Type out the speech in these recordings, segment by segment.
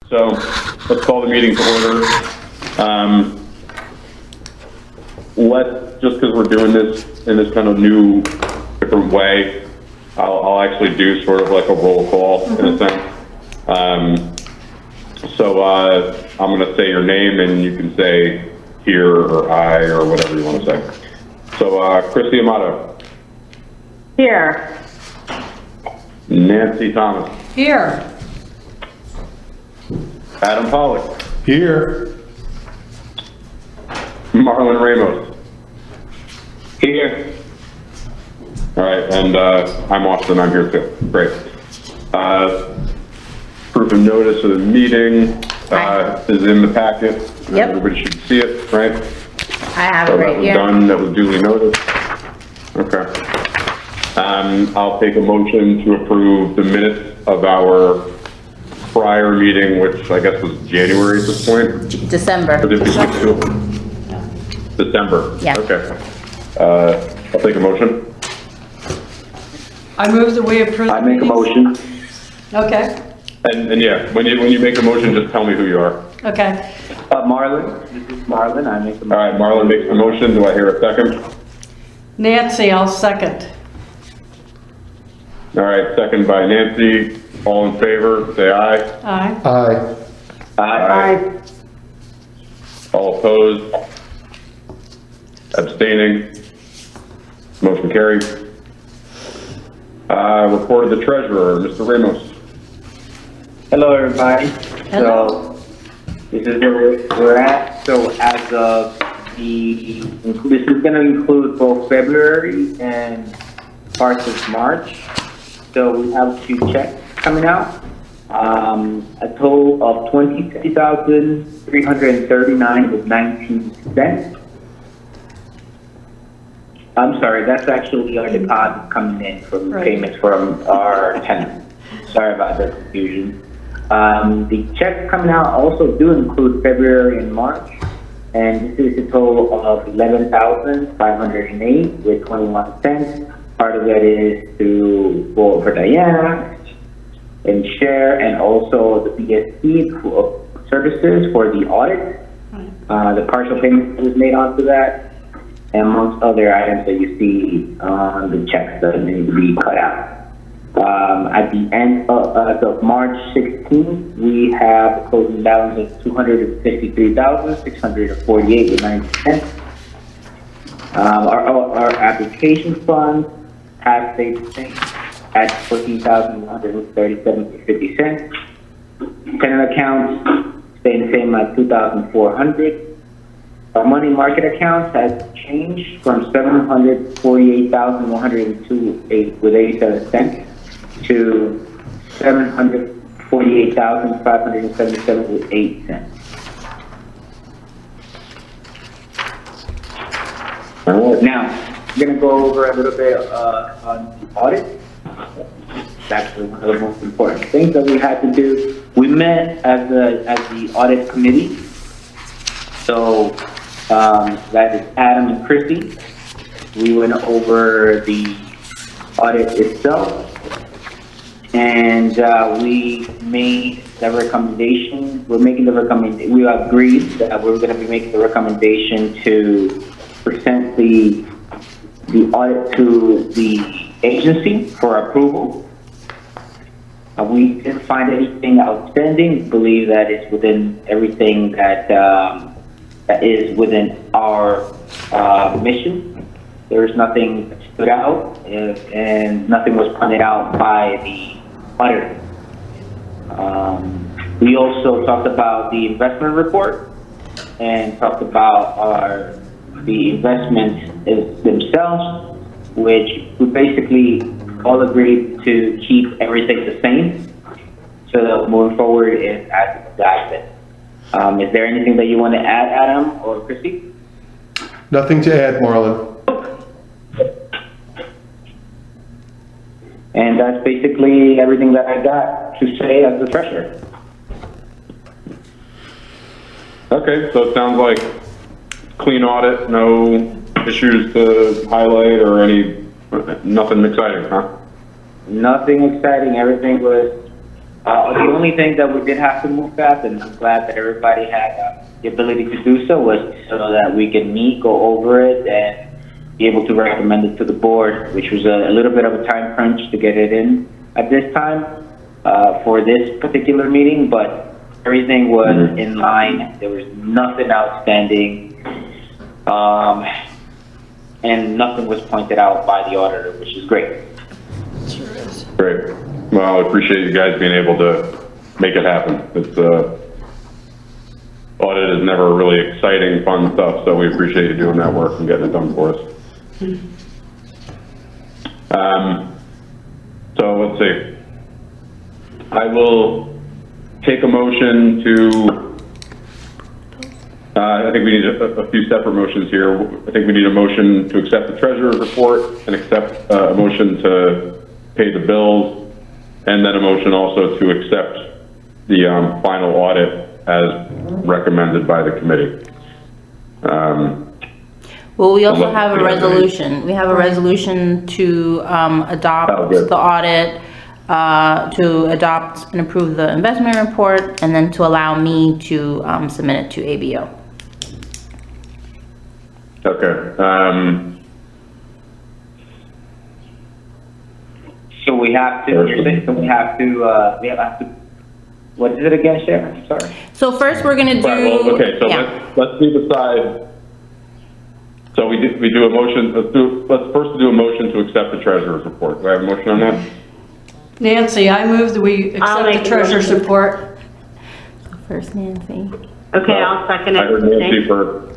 So let's call the meeting to order. Just because we're doing this in this kind of new, different way, I'll actually do sort of like a roll call in a sense. So I'm going to say your name and you can say here or I or whatever you want to say. So Christy Amato. Here. Nancy Thomas. Here. Adam Pollock. Here. Marlon Ramos. Here. All right, and I'm Austin, I'm here too. Great. Proof of notice of the meeting is in the packet. Yep. Everybody should see it, right? I have So it that right was here. done, that was duly noticed. Okay. I'll take a motion to approve the minutes of our prior meeting, which I guess was January at this point. Or December. did we skip to December? Yeah. Okay. I'll take a motion. I move that we approve. I make a motion. Okay, And yeah, when you make a motion, just tell me who you are. okay. Marlon, this is Marlon, I make a All motion. right, Marlon makes the motion. Do I hear a second? Nancy, I'll second. All right, second by Nancy. All in favor, say aye. Aye. Aye. Aye. All opposed? Abstaining? Motion carried. Report of the treasurer, Mr. Ramos. Hello, everybody. Hello. So, this is where we're at. So, as of this is gonna include both February and parts of March. So, we have 2 checks coming out. A total of $26,339.19. I'm sorry, that's actually our deposit coming in from Right. payments from our tenants. Sorry about the confusion. The checks coming out also do include February and March, and this is a total of $11,508 with 21 cents. Part of that is for Diana and share, and also the BSC services for the audit. The partial payment was made onto that, and amongst other items that you see on the checks that need to be cut out. At the end of March 16th, we have a closing balance of $253,648.90. Our application funds have stayed the same at $14,137.50. Tenant accounts stay the same at $2,400. Our money market accounts has changed from $748,102.87 to $748,577.08. Now, we're gonna go over a little bit on the audit. It's actually one of the most important things that we had to do. We met as the audit committee. So that is Adam and Christy. We went over the audit itself, and we made the recommendation. We agreed that we were going to be making the recommendation to present the audit to the agency for approval. We didn't find anything outstanding. We believe that it's within everything that is within our mission. There's nothing that stood out, and nothing was pointed out by the auditor. We also talked about the investment report and talked about the investments themselves, which we basically all agreed to keep everything the same, so that moving forward is as guided. Is there anything that you want to add, Adam or Christy? Nothing to add, Marlon. And that's basically everything that I got to say as the treasurer. Okay, so it sounds like clean audit, no issues to highlight or nothing exciting, huh? Nothing exciting. Everything was The only thing that we did have to move fast, and I'm glad that everybody had the ability to do so, was so that we can meet, go over it, and be able to recommend it to the board, which was a little bit of a time crunch to get it in at this time for this particular meeting, but everything was in line. There was nothing outstanding, and nothing was pointed out by the auditor, which is great. Great. Well, I appreciate you guys being able to make it happen. It's, audit is never really exciting, fun stuff, so we appreciate you doing that work and getting it done for us. So let's see. I will take a motion to, I think we need a few separate motions here. I think we need a motion to accept the treasurer's report and accept a motion to pay the bills, and then a motion also to accept the final audit as recommended by the committee. Well, we also Unless- have a yeah, resolution. We have a resolution to adopt Oh, good. the audit, to adopt and approve the investment report, and then to allow me to submit it to ABO. Okay. So we have to, you're saying, so we have to, what is it again, Sharon? Sorry. So first, we're gonna do. Right, well, okay, so yeah. let's leave aside. So we do a motion, let's first do a motion to accept the treasurer's report. Do I have a motion on that? Nancy, I move that we I'll accept make the the treasurer's motion. report. First, Nancy. Okay, I'll second it. I heard Nancy for,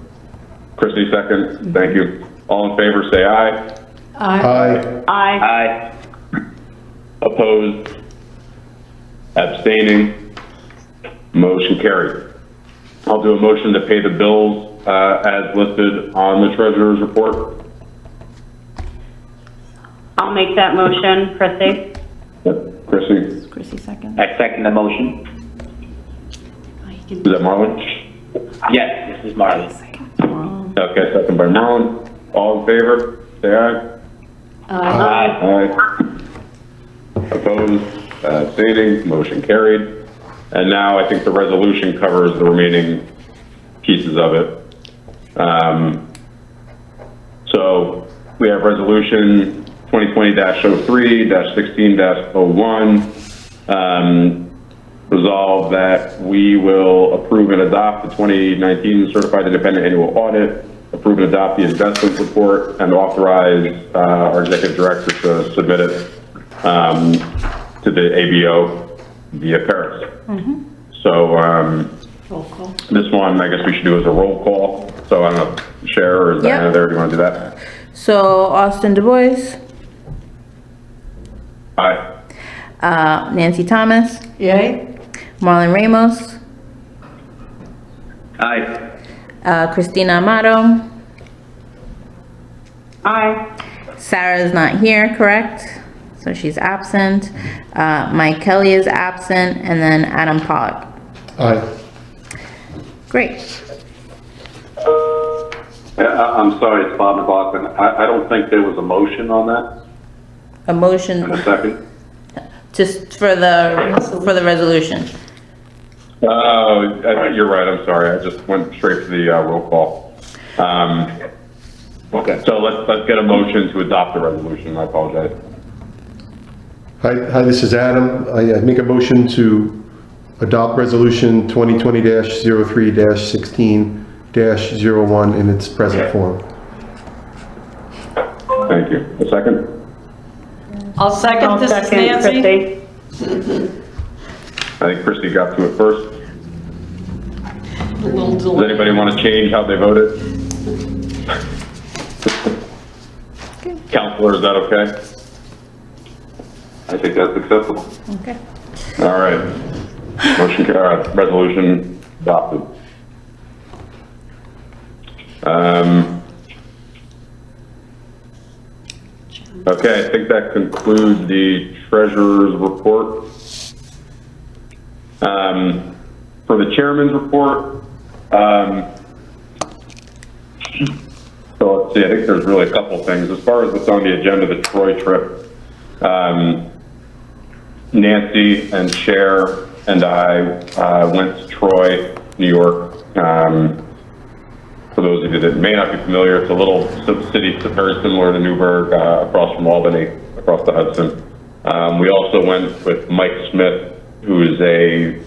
Christie second, thank you. All in favor, say aye. Aye. Aye. Aye. Aye. Opposed? Abstaining? Motion carried. I'll do a motion to pay the bills as listed on the treasurer's report. I'll make that motion, Chrissy. Yep. Christie, Chrissy second. I second the motion. is that Marlon? Yes, this is Marley. Okay, second by Marlon. All in favor, say aye. Aye. Aye. Opposed, abstaining, motion carried. And now I think the resolution covers the remaining pieces of it. So we have resolution 2020-03-16-01. Resolve that we will approve and adopt the 2019 Certified Independent Annual Audit, approve and adopt the investment report, and authorize our executive director to submit it to the ABO via Paris. So Roll call. this one, I guess we should do as a roll call. So I don't know, Cher or Diana Yep. there, do you want to do that? So Austin Du Bois, Aye. Nancy Thomas, Yay? Marlon Ramos, Aye. Christina Amato. Aye. Sarah is not here, correct? So she's absent. Mike Kelly is absent, and then Adam Pollock. Aye. Great. I'm sorry, it's Bob McLaughlin. I don't think there was a motion on that A motion in a second. just for the resolution. Oh, you're right, I'm sorry. I just went straight to the roll call. Okay. So let's get a motion to adopt the resolution. I apologize. Hi, this is Adam. I make a motion to adopt resolution 2020-03-16-01 in its present form. Thank you. A second? I'll second I'll this, second, Nancy. Chrissy. I think Christie got to it first. A little Does delay. anybody want to change how they voted? Counselor, is that okay? I think that's acceptable. Okay. All right. Resolution adopted. Okay, I think that concludes the treasurer's report. For the chairman's report, so let's see, I think there's really a couple things. As far as what's on the agenda, the Troy trip, Nancy and Cher and I went to Troy, New York. For those of you that may not be familiar, it's a little city very similar to Newburgh, across from Albany, across the Hudson. We also went with Mike Smith, who is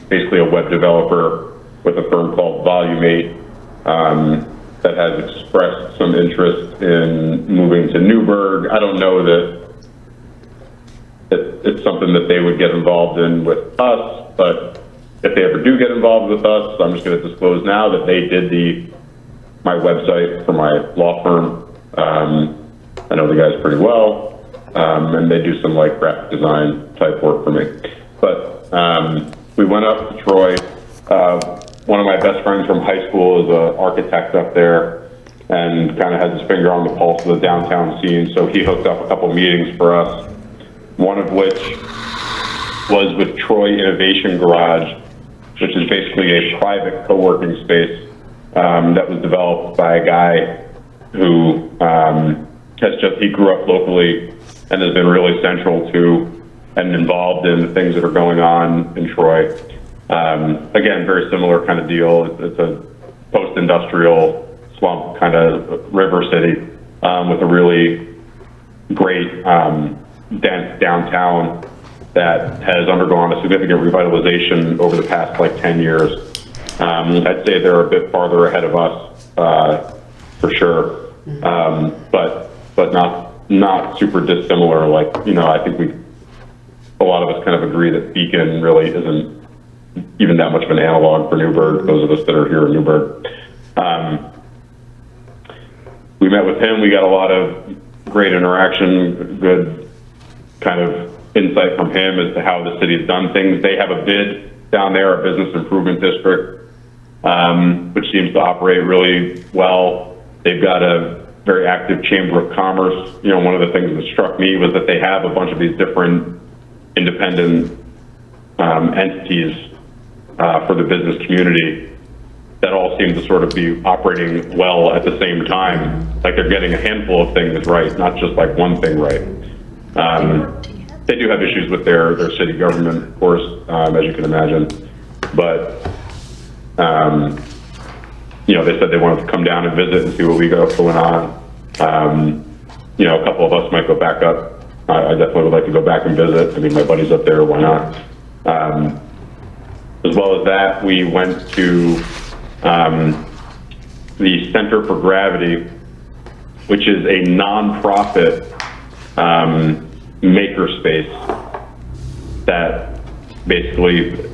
basically a web developer with a firm called Volumate, that has expressed some interest in moving to Newburgh. I don't know that it's something that they would get involved in with us, but if they ever do get involved with us, I'm just going to disclose now that they did my website for my law firm. I know the guys pretty well, and they do some like graphic design type work for me. But we went up to Troy. One of my best friends from high school is an architect up there and kind of has his finger on the pulse of the downtown scene. So he hooked up a couple meetings for us, one of which was with Troy Innovation Garage, which is basically a private co-working space that was developed by a guy who he grew up locally and has been really central to and involved in the things that are going on in Troy. Again, very similar kind of deal. It's a post-industrial slump kind of river city with a really great dense downtown that has undergone a significant revitalization over the past like 10 years. I'd say they're a bit farther ahead of us for sure, but not super dissimilar. Like, you know, I think a lot of us kind of agree that Beacon really isn't even that much of an analog for Newburgh, those of us that are here in Newburgh. We met with him, we got a lot of great interaction, good kind of insight from him as to how the city has done things. They have a bid down there, a business improvement district, which seems to operate really well. They've got a very active Chamber of Commerce. You know, one of the things that struck me was that they have a bunch of these different independent entities for the business community that all seem to sort of be operating well at the same time. Like they're getting a handful of things right, not just like one thing right. They do have issues with their city government, of course, as you can imagine. But, you know, they said they wanted to come down and visit and see what we got going on. You know, a couple of us might go back up. I definitely would like to go back and visit. I mean, my buddy's up there, why not? As well as that, we went to the Center for Gravity, which is a nonprofit makerspace that basically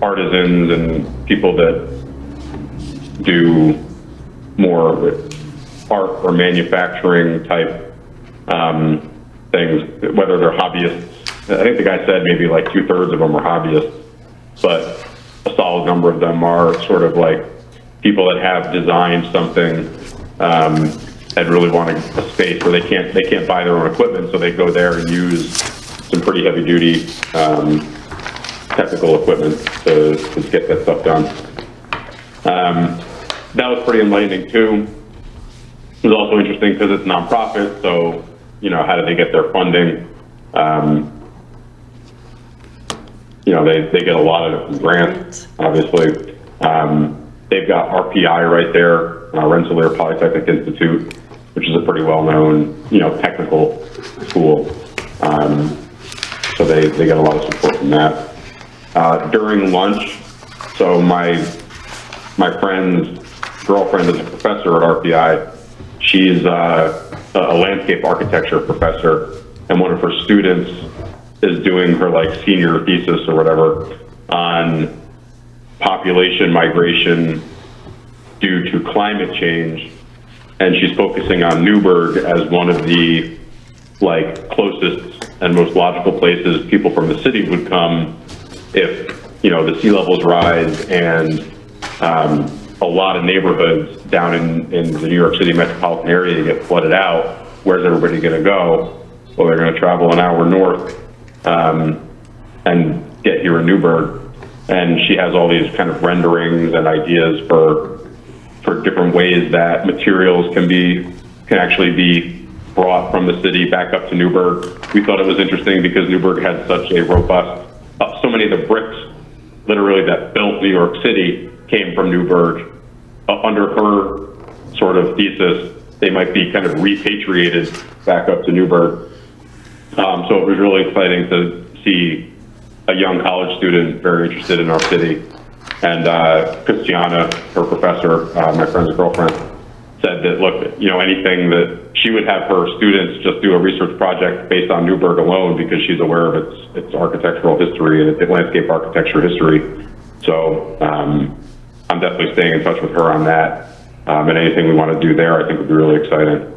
artisans and people that do more art or manufacturing type things, whether they're hobbyists. I think the guy said maybe like 2/3 of them are hobbyists, but a solid number of them are sort of like people that have designed something and really want a space where they can't buy their own equipment, so they go there and use some pretty heavy duty technical equipment to get that stuff done. That was pretty enlightening too. It was also interesting because it's nonprofit, so you know, how do they get their funding? You know, they get a lot of different grants, obviously. They've got RPI right there, Rensselaer Polytechnic Institute, which is a pretty well-known, you know, technical school. So they get a lot of support from that. During lunch, so my friend's girlfriend is a professor at RPI. She's a landscape architecture professor, and one of her students is doing her like senior thesis or whatever on population migration due to climate change, and she's focusing on Newburgh as one of the like closest and most logical places people from the city would come if, you know, the sea levels rise and a lot of neighborhoods down in the New York City metropolitan area get flooded out. Where's everybody going to go? Well, they're going to travel an hour north and get here in Newburgh. And she has all these kind of renderings and ideas for different ways that materials can actually be brought from the city back up to Newburgh. We thought it was interesting because Newburgh had such a robust many of the bricks, literally, that built New York City came from Newburgh. Under her sort of thesis, they might be kind of repatriated back up to Newburgh. So it was really exciting to see a young college student very interested in our city. And Christiana, her professor, my friend's girlfriend, said that, look, you know, anything that she would have her students just do a research project based on Newburgh alone because she's aware of its architectural history and its landscape architecture history. So I'm definitely staying in touch with her on that. And anything we want to do there, I think would be really exciting.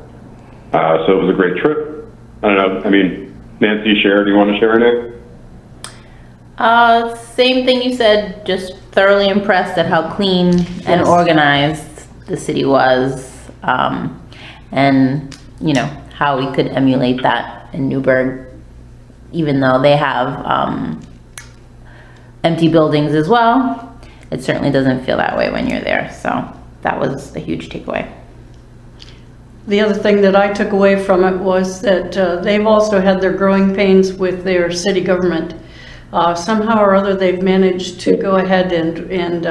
So it was a great trip. I don't know, I mean, Nancy, do you want to share anything? Same thing you said, just thoroughly impressed at how clean and organized the city was. And, you know, how we could emulate that in Newburgh, even though they have empty buildings as well. It certainly doesn't feel that way when you're there. So that was a huge takeaway. The other thing that I took away from it was that they've also had their growing pains with their city government. Somehow or other, they've managed to go ahead and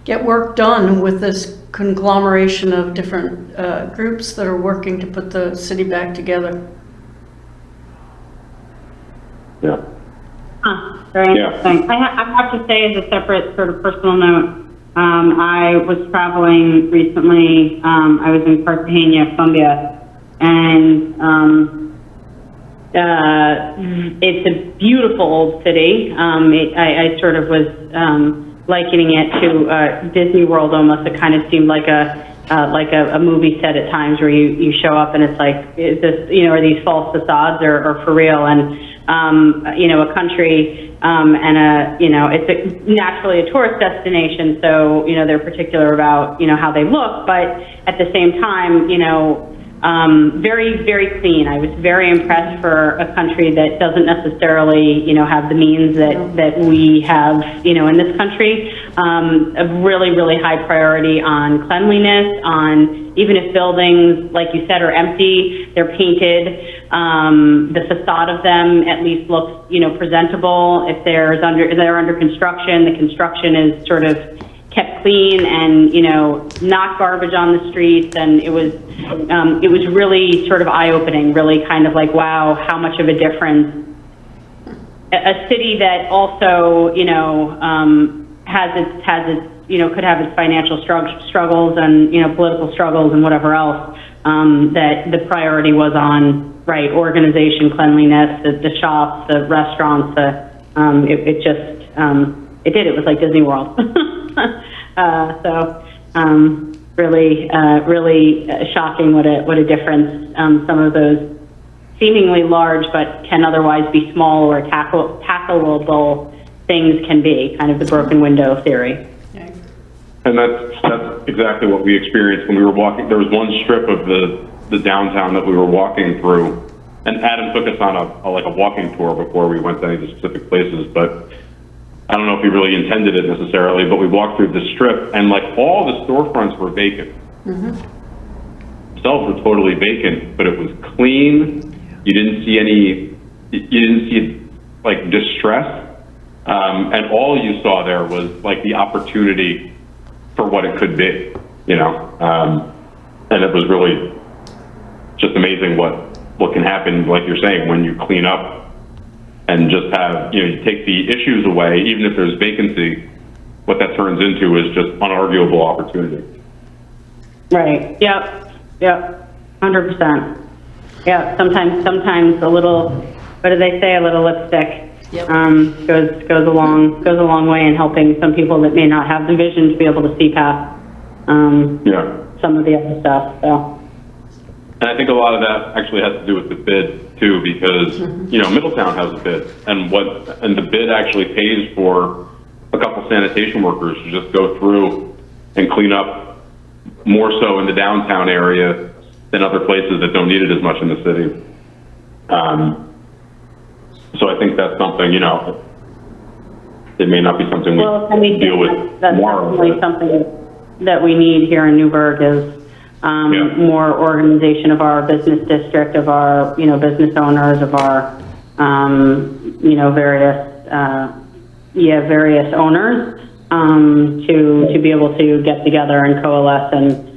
get work done with this conglomeration of different groups that are working to put the city back together. Yeah. Very Yeah. interesting. I have to say, as a separate sort of personal note, I was traveling recently. I was in Cartagena, Colombia, and it's a beautiful old city. I sort of was likening it to Disney World almost. It kind of seemed like a movie set at times where you show up and it's like, is this, you know, are these false facades or for real? And you know, a country and it's naturally a tourist destination, so, you know, they're particular about, you know, how they look, but at the same time, you know, very, very clean. I was very impressed for a country that doesn't necessarily, you know, have the means that we have, you know, in this country. A really, really high priority on cleanliness, on even if buildings, like you said, are empty, they're painted. The facade of them at least looks, you know, presentable. If they're under construction, the construction is sort of kept clean and, you know, not garbage on the streets. And it was really sort of eye-opening, really kind of like, wow, how much of a difference. A city that also, you know, has its, you know, could have its financial struggles and, you know, political struggles and whatever else, that the priority was on, right, organization, cleanliness, the shops, the restaurants, it was like Disney World. Really shocking what a difference some of those seemingly large but can otherwise be small or tackleable things can be, kind of the broken window theory. And that's exactly what we experienced when we were walking. There was one strip of the downtown that we were walking through, and Adam took us on a walking tour before we went to any of the specific places, but I don't know if he really intended it necessarily, but we walked through the strip and like all the storefronts were vacant. Themselves were totally vacant, but it was clean. You didn't see like distress. And all you saw there was like the opportunity for what it could be, you know? And it was really just amazing what can happen, like you're saying, when you clean up and just have, you know, you take the issues away, even if there's vacancy, what that turns into is just unarguable opportunity. Right. Yep. 100%. Yeah. Sometimes a little, what do they say? A little lipstick goes a long way in helping some people that may not have the vision to be able to see past some of the other stuff. So. And I think a lot of that actually has to do with the bid too, because you know, Middletown has a bid, and the bid actually pays for a couple sanitation workers to just go through and clean up more so in the downtown area than other places that don't need it as much in the city. So I think that's something, you know, it may not be something we deal with that's tomorrow. definitely something that we need here in Newburgh is more organization of our business district, of our, you know, business owners, of our, you know, various various owners, to be able to get together and coalesce and,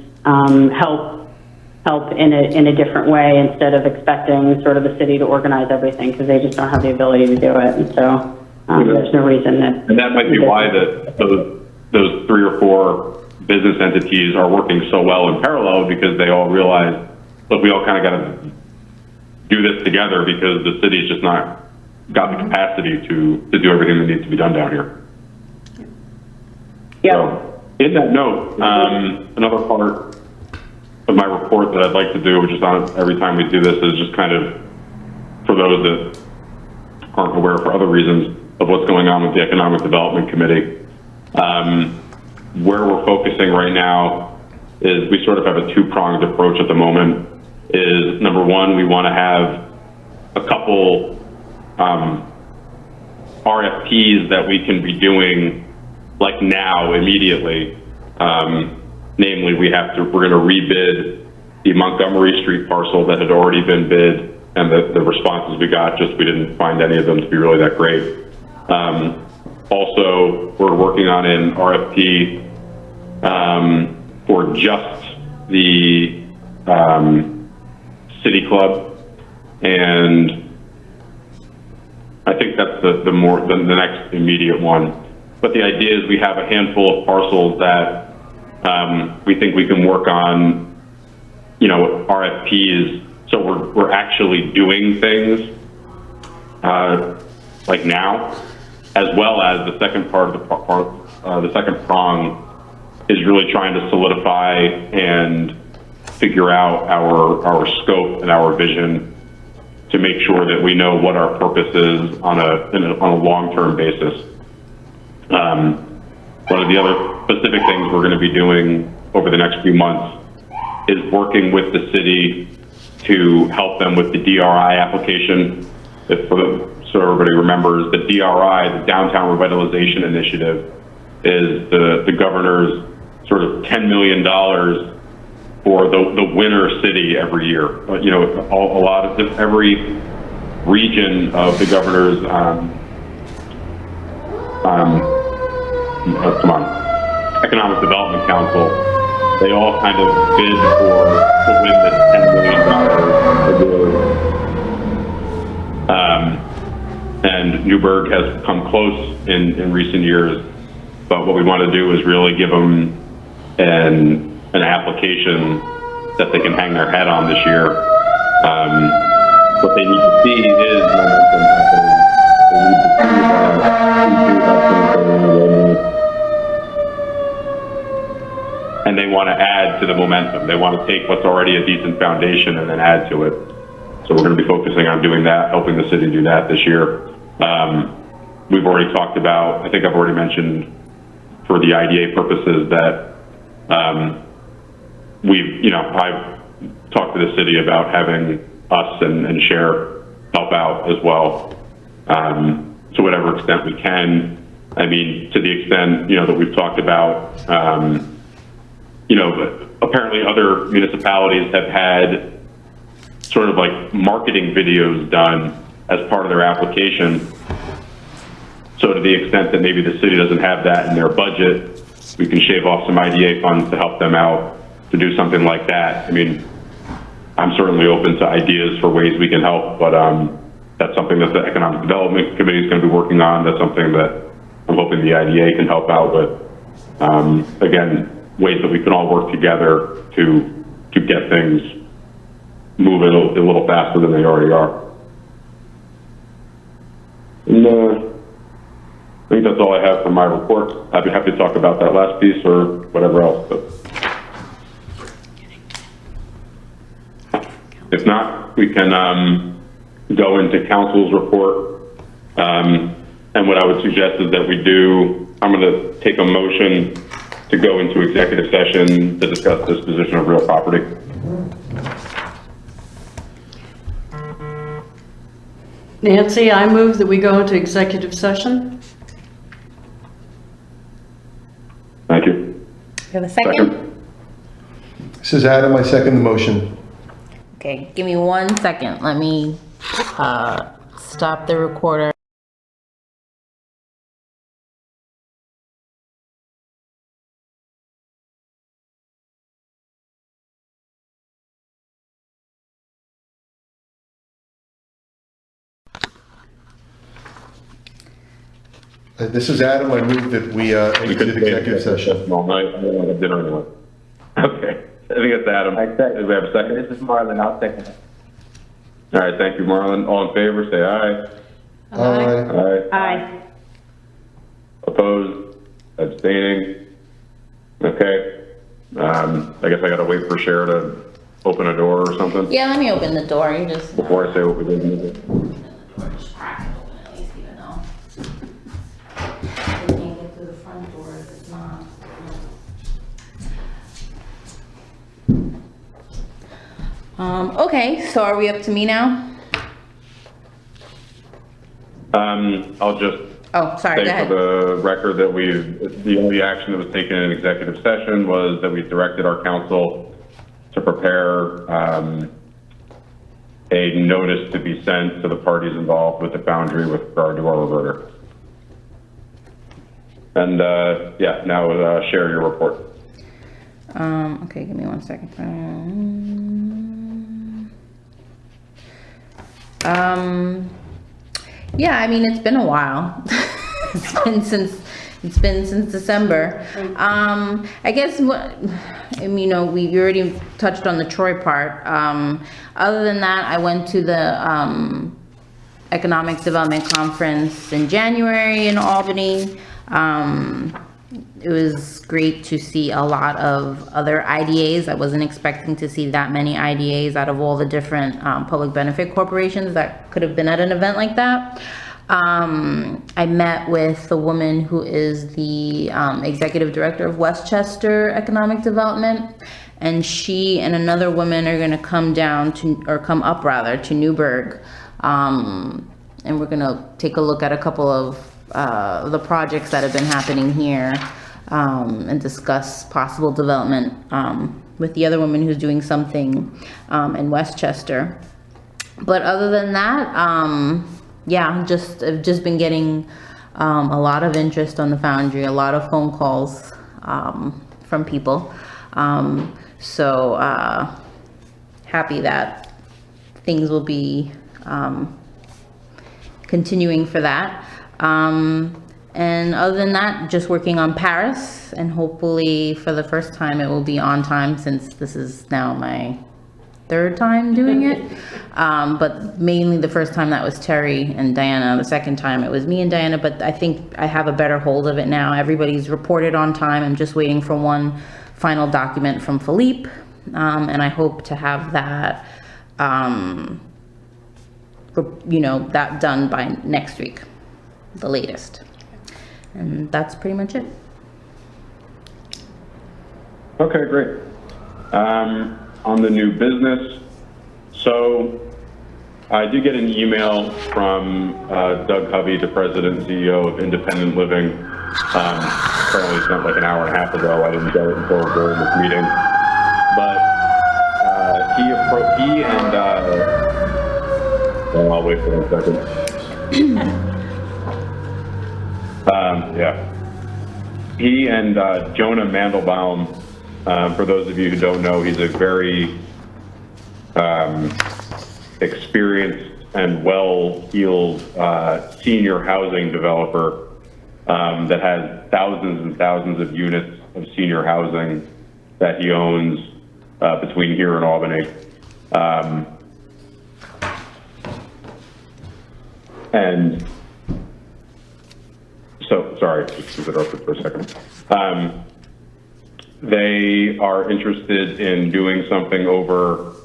help in a different way instead of expecting sort of the city to organize everything, because they just don't have the ability to do it. And so, there's no reason that. And that might be why those 3 or 4 business entities are working so well in parallel, because they all realize, look, we all kind of got to do this together, because the city's just not got the capacity to do everything that needs to be done down here. Yeah. So, in that note, another part of my report that I'd like to do, which is on every time we do this, is just kind of, for those that aren't aware for other reasons, of what's going on with the Economic Development Committee. Where we're focusing right now is we sort of have a 2-pronged approach at the moment. Is number one, we want to have a couple RFPs that we can be doing like now immediately. Namely, we're going to rebid the Montgomery Street parcel that had already been bid, and the responses we got, just we didn't find any of them to be really that great. Also, we're working on an RFP for just the City Club, and I think that's the next immediate one. But the idea is we have a handful of parcels that we think we can work on, RFPs. So we're actually doing things like now, as well as the second part of the second prong is really trying to solidify and figure out our scope and our vision to make sure that we know what our purpose is on a long-term basis. One of the other specific things we're going to be doing over the next few months is working with the city to help them with the DRI application. So everybody remembers, the DRI, the Downtown Revitalization Initiative, is the governor's sort of $10 million for the winner city every year. Every region of the governor's Economic Development Council, they all kind of bid to win this $10 million award. And Newburgh has come close in recent years, but what we want to do is really give them an application that they can hang their hat on this year. What they need to see is momentum happening. They need to see that we do have things going on. And they want to add to the momentum. They want to take what's already a decent foundation and then add to it. So we're going to be focusing on doing that, helping the city do that this year. We've already talked about, I think I've already mentioned for the IDA purposes that I've talked to the city about having us and Share help out as well, to whatever extent we can. I mean, to the extent, that we've talked about, apparently other municipalities have had sort of like marketing videos done as part of their application. So to the extent that maybe the city doesn't have that in their budget, we can shave off some IDA funds to help them out to do something like that. I mean, I'm certainly open to ideas for ways we can help, but that's something that the Economic Development Committee is going to be working on. That's something that I'm hoping the IDA can help out with. Again, ways that we can all work together to get things moving a little faster than they already are. And I think that's all I have for my report. I'd be happy to talk about that last piece or whatever else. But if not, we can go into council's report. And what I would suggest is that I'm going to take a motion to go into executive session to discuss disposition of real property. Nancy, I move that we go into executive session. Thank you. You have a second? This is Adam, I second the motion. Okay, give me 1 second. Let me stop the recorder. This is Adam. I move that we We could exit executive session. all night. I'm gonna have dinner anyway. Okay, I think it's Adam. I second. Do we have a second? This is Marlon, I'll second it. All right, thank you, Marlon. All in favor, say aye. Aye. Aye. Aye. Opposed? Abstaining? Okay. I guess I gotta wait for Cher to open a door or something Yeah, let me open the door, you just. before I say what we did. Just crack it open at least, even though. They can't get through the front door if it's not. Okay, so are we up to me now? I'll just Oh, sorry, go say ahead. for the record that the only action that was taken in executive session was that we directed our counsel to prepare, a notice to be sent to the parties involved with the Foundry with regard to our reverter. And, yeah, now, share your report. Okay, give me 1 second. Yeah, I mean, it's been a while. It's been since December. I guess what, you know, we already touched on the Troy part. Other than that, I went to the, Economic Development Conference in January in Albany. It was great to see a lot of other IDAs. I wasn't expecting to see that many IDAs out of all the different public benefit corporations that could have been at an event like that. I met with the woman who is the executive director of Westchester Economic Development, and she and another woman are going to come down to, or come up rather, to Newburgh, and we're going to take a look at a couple of the projects that have been happening here, and discuss possible development with the other woman who's doing something in Westchester. But other than that, yeah, I've just been getting a lot of interest on the Foundry, a lot of phone calls from people. So happy that things will be continuing for that. And other than that, just working on Paris, and hopefully for the first time it will be on time, since this is now my third time doing it. But mainly the first time that was Terry and Diana. The second time it was me and Diana, but I think I have a better hold of it now. Everybody's reported on time. I'm just waiting for one final document from Philippe. And I hope to have that, you know, that done by next week, the latest. And that's pretty much it. Okay, great. On the new business, so I did get an email from Doug Hovey, the president and CEO of Independent Living. Apparently sent like an hour and a half ago. I didn't get it until during this meeting. But he and well, I'll wait for 1 second. Yeah. He and Jonah Mandelbaum, for those of you who don't know, he's a very experienced and well-heeled senior housing developer that has thousands and thousands of units of senior housing that he owns between here and Albany. And so, sorry, just interrupted for a second. They are interested in doing something over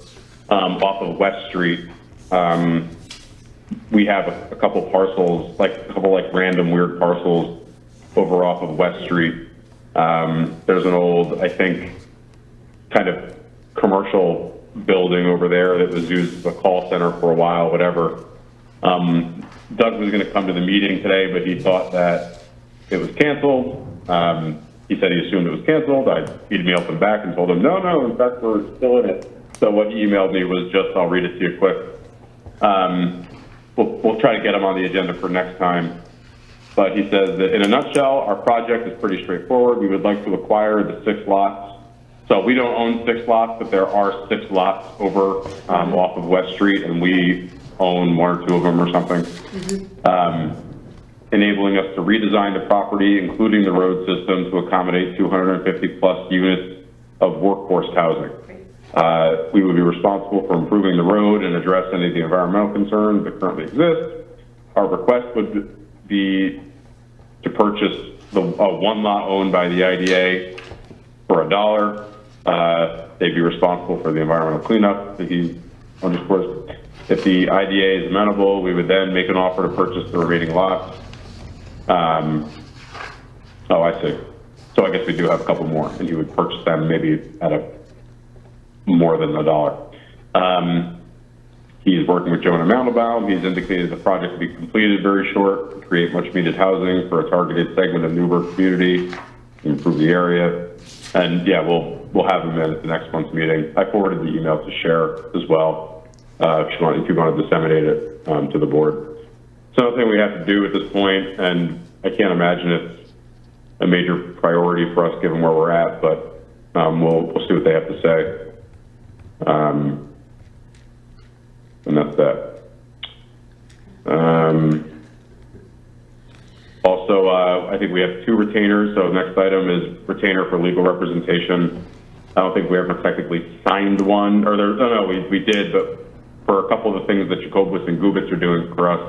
off of West Street. We have a couple parcels, like a couple like random weird parcels over off of West Street. There's an old, I think, kind of commercial building over there that was used as a call center for a while, whatever. Doug was going to come to the meeting today, but he thought that it was canceled. He said he assumed it was canceled. I emailed him back and told him, no, in fact, we're still in it. So what he emailed me was just, I'll read it to you quick. We'll try to get him on the agenda for next time. But he says that in a nutshell, our project is pretty straightforward. We would like to acquire the 6 lots. So we don't own 6 lots, but there are 6 lots over off of West Street, and we own 1 or 2 of them or something. enabling us to redesign the property, including the road system, to accommodate 250-plus units of workforce housing. We would be responsible for improving the road and address any of the environmental concerns that currently exist. Our request would be to purchase one lot owned by the IDA for $1. They'd be responsible for the environmental cleanup that he underscores. If the IDA is amenable, we would then make an offer to purchase the remaining lots. Oh, I see. So I guess we do have a couple more, and he would purchase them maybe at a more than $1. He's working with Jonah Mountainbaum. He's indicated the project will be completed very short, create much needed housing for a targeted segment of Newburgh community, improve the area. And yeah, we'll have him in at the next month's meeting. I forwarded the email to Cher as well, if you want to disseminate it to the board. Something we have to do at this point, and I can't imagine it's a major priority for us given where we're at, but we'll see what they have to say. And that's that. Also, I think we have 2 retainers. So next item is retainer for legal representation. I don't think we ever technically signed one, or no, we did, but for a couple of the things that Jacobus and Gubitz are doing for us,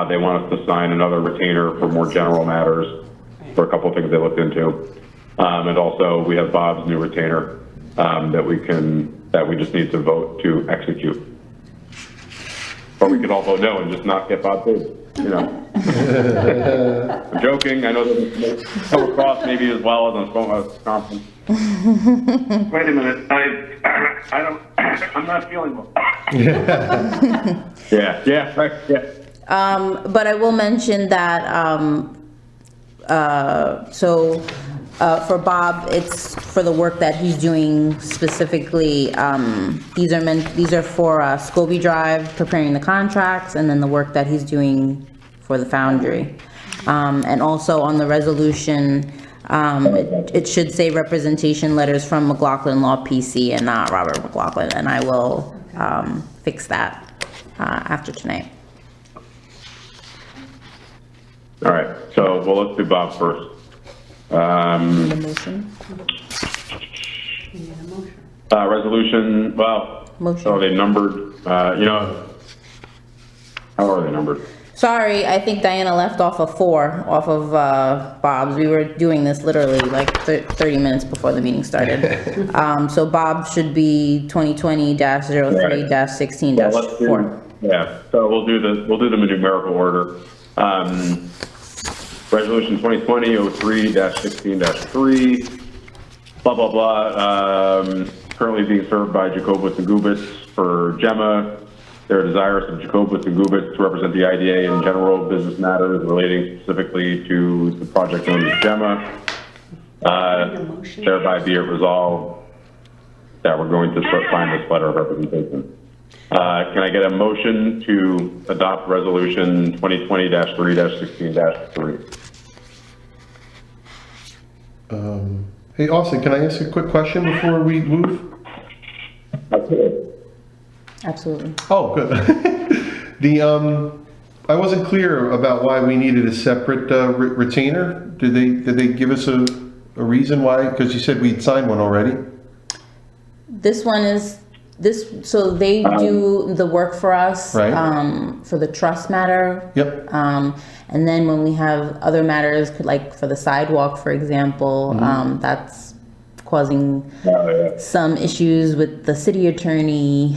they want us to sign another retainer for more general matters for a couple of things they looked into. And also we have Bob's new retainer that we just need to vote to execute. Or we could all vote no and just not get Bob paid, you know. I'm joking. I know that it's come across maybe as well as on phone conference. Wait a minute. I'm not feeling well. Yeah, right, yeah. But I will mention that, for Bob, it's for the work that he's doing specifically. These are for Scobie Drive, preparing the contracts, and then the work that he's doing for the foundry. And also on the resolution, it should say representation letters from McLaughlin Law PC and not Robert McLaughlin, and I will fix that after tonight. All right, so let's do Bob first. The motion? Resolution, well, Motion. are they numbered? How are they numbered? Sorry, I think Diana left off of 4, off of Bob's. We were doing this literally like 30 minutes before the meeting started. So Bob should be 2020-03-16-4. Yeah, so we'll do them in numerical order. Resolution 2020-03-16-3, blah, blah, blah, currently being served by Jacobus and Gubitz for Gemma. They're desirous of Jacobus and Gubitz to represent the IDA in general business matters relating specifically to the project known as Gemma. Thereby be it resolved that we're going to sign this letter of representation. Can I get a motion to adopt resolution 2020-3-16-3? Hey, Austin, can I ask a quick question before we move? Absolutely. Oh, good. I wasn't clear about why we needed a separate retainer. Did they give us a reason why? Because you said we'd signed one already. This one is, so they do the work for us. Right. For the trust matter. Yep. And then when we have other matters, like for the sidewalk, for example, that's causing some issues with the city attorney,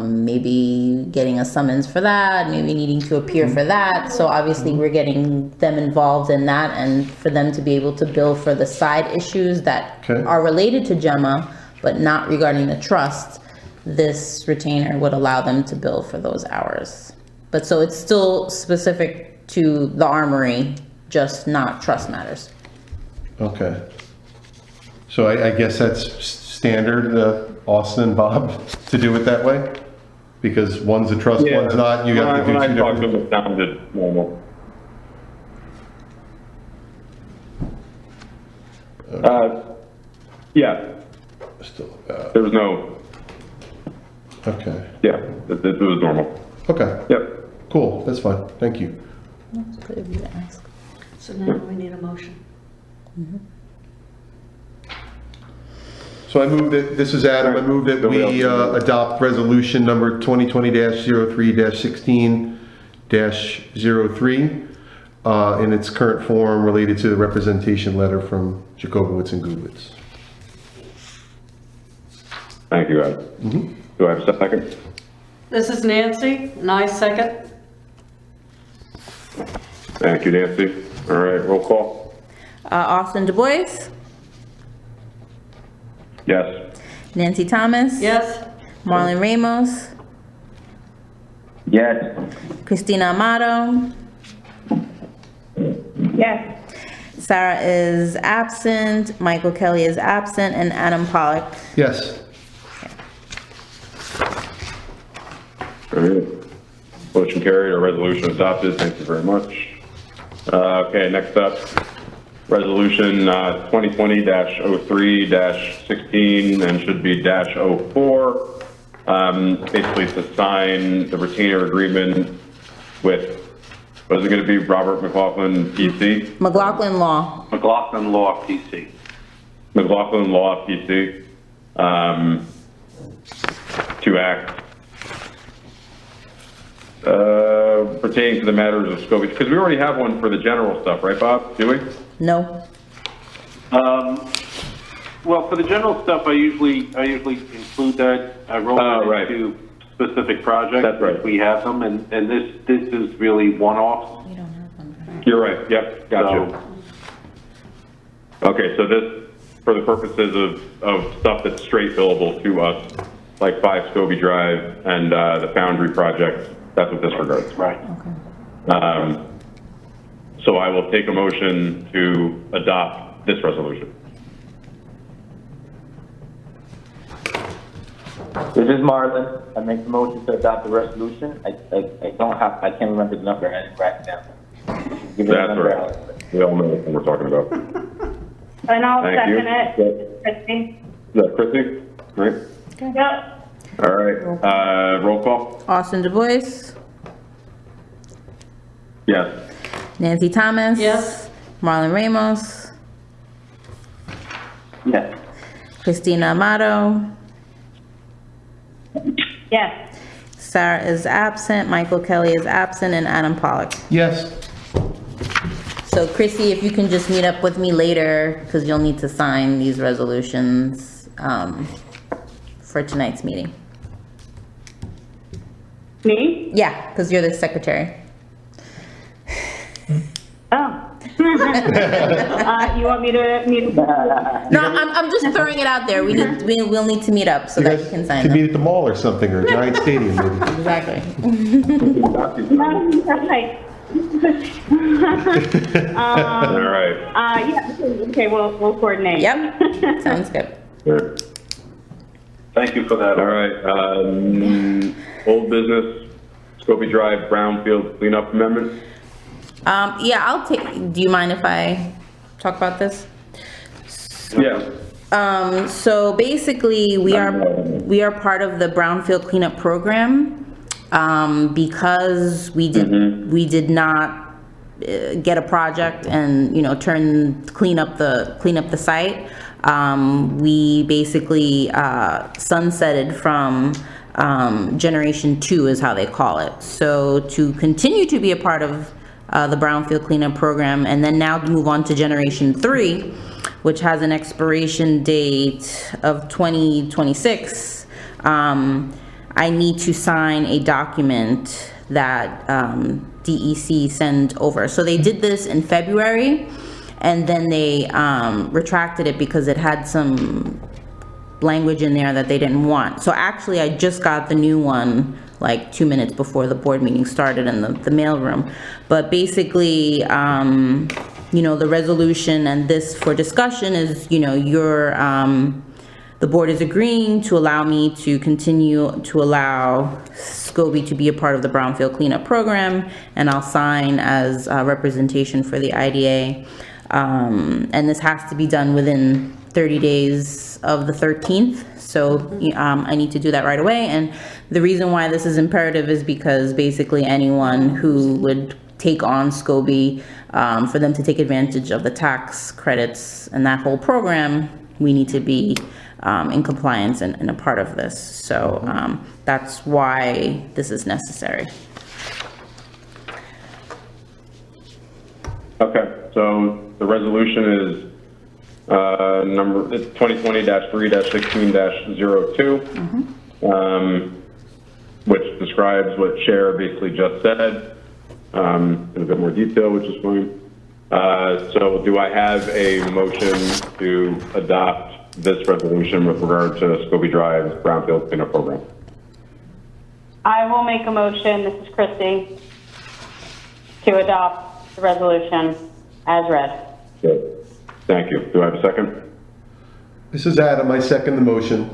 maybe getting a summons for that, maybe needing to appear for that. So obviously we're getting them involved in that, and for them to be able to bill for the side issues that are related to Gemma, but not regarding the trust, this retainer would allow them to bill for those hours. But so it's still specific to the armory, just not trust matters. Okay. So I guess that's standard, Austin and Bob, to do it that way? Because one's a trust, one's not, you have to do two When I talked to different... them, it sounded normal. Yeah, Still, there was no, okay. yeah, it was normal. Okay, Yep. cool, that's fine, thank you. of you to ask. So now we need a motion. So I move that, this is Adam, I move that we adopt resolution number 2020-03-16-03 in its current form related to the representation letter from Jacobowitz and Gubitz. Thank you, Ed. Do I have a second? This is Nancy, and I second. Thank you, Nancy. All right, roll call. Austin Du Bois, Yes. Nancy Thomas. Yes? Marlon Ramos, Yes. Christina Amato. Yes. Sarah is absent, Michael Kelly is absent, and Adam Pollock. Yes. All right. Motion carried, or resolution adopted. Thank you very much. Okay, next up, resolution 2020-03-16, and should be -04. Basically to sign the retainer agreement with, what is it going to be, Robert McLaughlin PC? McLaughlin Law. McLaughlin Law PC. McLaughlin Law PC, to act pertaining to the matters of Scobie, because we already have one for the general stuff, right, Bob? Do we? No. Well, for the general stuff, I usually include that. I roll Oh, it right. into specific projects. That's right. If we have them, and this is really one-off. We don't have one. You're right, yep, gotcha. Okay, so this, for the purposes of stuff that's straight billable to us, like 5 Scobie Drive and the Foundry project, that's what this regards. Right. So I will take a motion to adopt this resolution. This is Marlon. I make the motion to adopt the resolution. I can't remember the number. I didn't write it down. Give me the That's number, right. Alex. We all know what we're talking about. And I'll Thank you. second it, Christie. Is that Christie? Right? Yep. All right, roll call? Austin Du Bois, Yes. Nancy Thomas. Yes. Marlon Ramos, Yes. Christina Amato. Yes. Sarah is absent, Michael Kelly is absent, and Adam Pollock. Yes. So Chrissy, if you can just meet up with me later, because you'll need to sign these resolutions for tonight's meeting. Me? Yeah, because you're the secretary. Oh. You want me to? No, I'm just throwing it out there. We'll need to meet up so You that guys you can sign could meet them. at the mall or something, or Giant Stadium maybe. Exactly. Right. All right. Yeah, okay, we'll coordinate. Yep, sounds good. Sure. Thank you for that. All right, old business, Scobie Drive Brownfield cleanup amendment. Yeah, I'll take, do you mind if I talk about this? Yeah. So basically, we are part of the Brownfield Cleanup Program, because we did not get a project and, clean up the site. We basically, sunsetted from, Generation 2 is how they call it. So to continue to be a part of, the Brownfield Cleanup Program, and then now move on to Generation 3, which has an expiration date of 2026, I need to sign a document that DEC sent over. So they did this in February, and then they retracted it because it had some language in there that they didn't want. So actually, I just got the new one like 2 minutes before the board meeting started in the mailroom. But basically, the resolution and this for discussion is, the board is agreeing to allow me to continue to allow Scobie to be a part of the Brownfield Cleanup Program, and I'll sign as representation for the IDA. And this has to be done within 30 days of the 13th. So I need to do that right away. And the reason why this is imperative is because basically anyone who would take on Scobie, for them to take advantage of the tax credits and that whole program, we need to be in compliance and a part of this. So that's why this is necessary. Okay, so the resolution is number, it's 2020-3-16-02, which describes what Chair basically just said in a bit more detail, which is fine. So do I have a motion to adopt this resolution with regard to Scobie Drive Brownfield Cleanup Program? I will make a motion, this is Christie, to adopt the resolution as read. Good. Thank you. Do I have a second? This is Adam, I second the motion.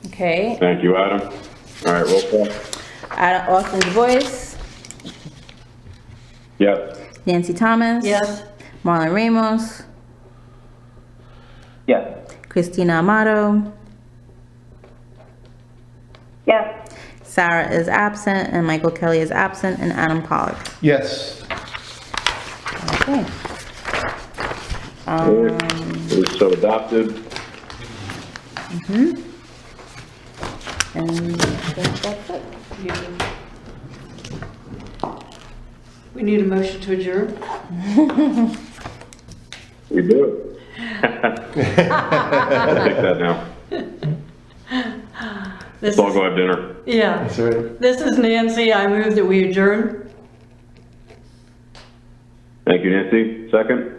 Okay, Thank you, Adam. All right, roll call. Adam, Austin's voice, Yes. Nancy Thomas. Yes. Marlon Ramos, Yes. Christina Amato, Yes. Sarah is absent, and Michael Kelly is absent, and Adam Pollock. Yes. Okay. It is so adopted. And I think that's it. We need a motion to adjourn. We do. I'll take that now. This Let's all is, go have dinner. yeah. That's right. This is Nancy. I move that we adjourn. Thank you, Nancy. Second?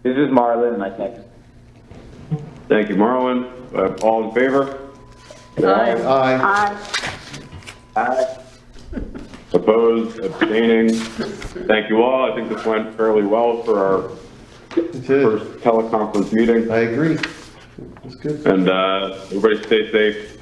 This is Marlon, my second. Thank you, Marlon. All in favor? Aye. Aye. Aye. Opposed? Abstaining? Thank you all. I think this went fairly well for our It did. first teleconference meeting. I agree. It's good. And everybody stay safe.